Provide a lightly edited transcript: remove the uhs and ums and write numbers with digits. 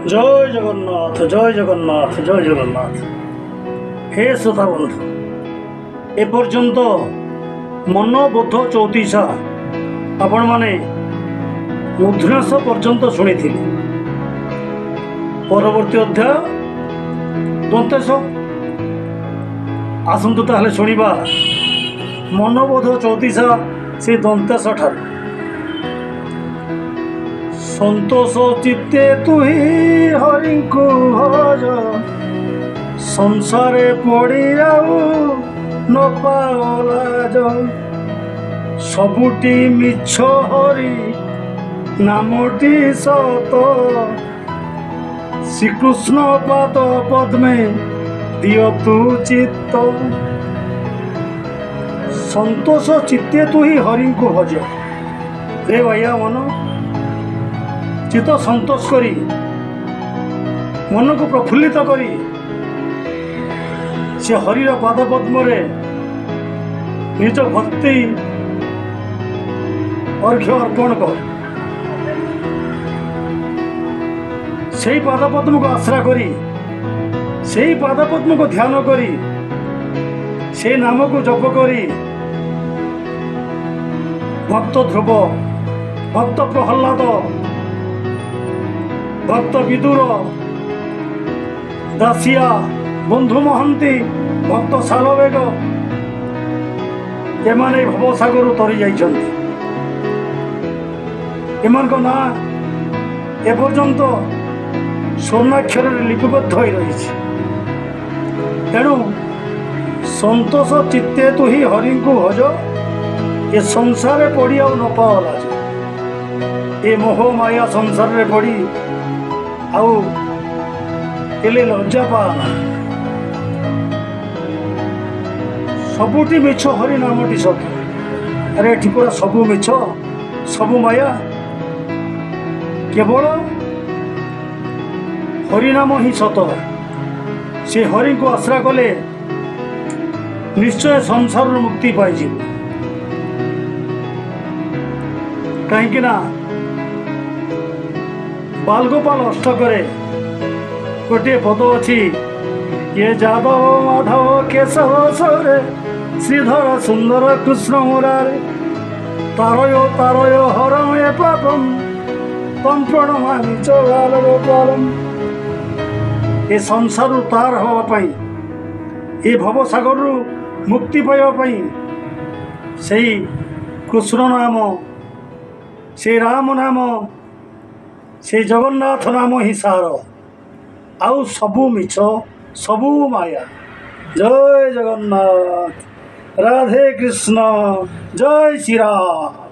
জয় জগন্নাথ, জয় জগন্নাথ, জয় জগন্নাথ। হে শ্রোতা বন্ধু, এ পর্যন্ত মନବୋଧ 34 ଆପଣମାନେ ମୁଦ୍ରାଂଶ ପର୍ଯ୍ୟନ୍ତ ଶୁଣିଥିଲେ। ପରବର୍ତ୍ତୀ ଅଧ୍ୟାୟ ଦନ୍ତେଶ। ଆସନ୍ତୁ ତାହେଲେ ଶୁଣିବା ମନବୋଧ 34 ସେ ଦନ୍ତେଶ ଠାରୁ। ସନ୍ତୋଷ ଚିତ୍ତେ ତୁହି ହରିଙ୍କୁ ଭଜ, ସଂସାରେ ପଡ଼ି ଆଉ ନ ପାଅ ଲାଜ। ସବୁଠି ମିଛ ହରି ନାମଟି ସତ, ଶ୍ରୀକୃଷ୍ଣ ପାଦ ପଦ୍ମେ ଦିଅ ତୁ ଚିତ୍ତ। ସନ୍ତୋଷ ଚିତ୍ତେ ତୁହି ହରିଙ୍କୁ ଭଜ। ରେ ଭାଇଆ ମନ ଚିତ୍ତ ସନ୍ତୋଷ କରି, ମନକୁ ପ୍ରଫୁଲ୍ଲିତ କରି ସେ ହରିର ପାଦ ପଦ୍ମରେ ନିଜ ଭକ୍ତି ଅର୍ଘ୍ୟ ଅର୍ପଣ କର। ସେହି ପାଦ ପଦ୍ମକୁ ଆଶ୍ରା କରି, ସେହି ପାଦ ପଦ୍ମକୁ ଧ୍ୟାନ କରି, ସେ ନାମକୁ ଜପ କରି ଭକ୍ତ ଧ୍ରୁବ, ଭକ୍ତ ପ୍ରହ୍ଲାଦ, ଭକ୍ତ ବିଦୁର, ଦାସିଆ, ବନ୍ଧୁ ମହାନ୍ତି, ଭକ୍ତ ସାଲବେଗ ଏମାନେ ଭବସାଗରରୁ ତରି ଯାଇଛନ୍ତି। ଏମାନଙ୍କ ନାଁ ଏପର୍ଯ୍ୟନ୍ତ ସ୍ୱର୍ଣ୍ଣାକ୍ଷରରେ ଲିପିବଦ୍ଧ ହୋଇ ରହିଛି। ତେଣୁ ସନ୍ତୋଷ ଚିତ୍ତେ ତୁହି ହରିଙ୍କୁ ଭଜ, ଏ ସଂସାରରେ ପଡ଼ି ଆଉ ନ ପାଅ ଲାଜ। ଏ ମୋହ ମାୟା ସଂସାରରେ ପଡ଼ି ଆଉ ହେଲେ ଲଜ୍ଜା ପାଆନା। ସବୁଠି ମିଛ ହରି ନାମଟି ସତ। ଆରେ ଏଠି ପୁରା ସବୁ ମିଛ, ସବୁ ମାୟା। କେବଳ ହରିନାମ ହିଁ ସତ। ସେ ହରିଙ୍କୁ ଆଶ୍ରା କଲେ ନିଶ୍ଚୟ ସଂସାରରୁ ମୁକ୍ତି ପାଇଯିବ। କାହିଁକି ନା ବାଲଗୋପାଳ ଅଷ୍ଟକରେ ଗୋଟିଏ ପଦ ଅଛି, ଇଏ ଯାଦବ ମାଧବ କେଶବ ସରେ, ଶ୍ରୀଧର ସୁନ୍ଦର କୃଷ୍ଣ ମୁରାରେ, ତାରୟ ତାରୟ ହରମୟ ପାପମ୍, ତମ୍ ପ୍ରଣମାମି ଚ। ଏ ସଂସାରରୁ ତାର ହେବା ପାଇଁ, ଏ ଭବସାଗରରୁ ମୁକ୍ତି ପାଇବା ପାଇଁ ସେଇ କୃଷ୍ଣ ନାମ, ସେ ରାମ ନାମ, ସେ ଜଗନ୍ନାଥ ନାମ ହିଁ ସାର। ଆଉ ସବୁ ମିଛ, ସବୁ ମାୟା। ଜୟ ଜଗନ୍ନାଥ, ରାଧେ କୃଷ୍ଣ, ଜୟ ଶ୍ରୀରାମ।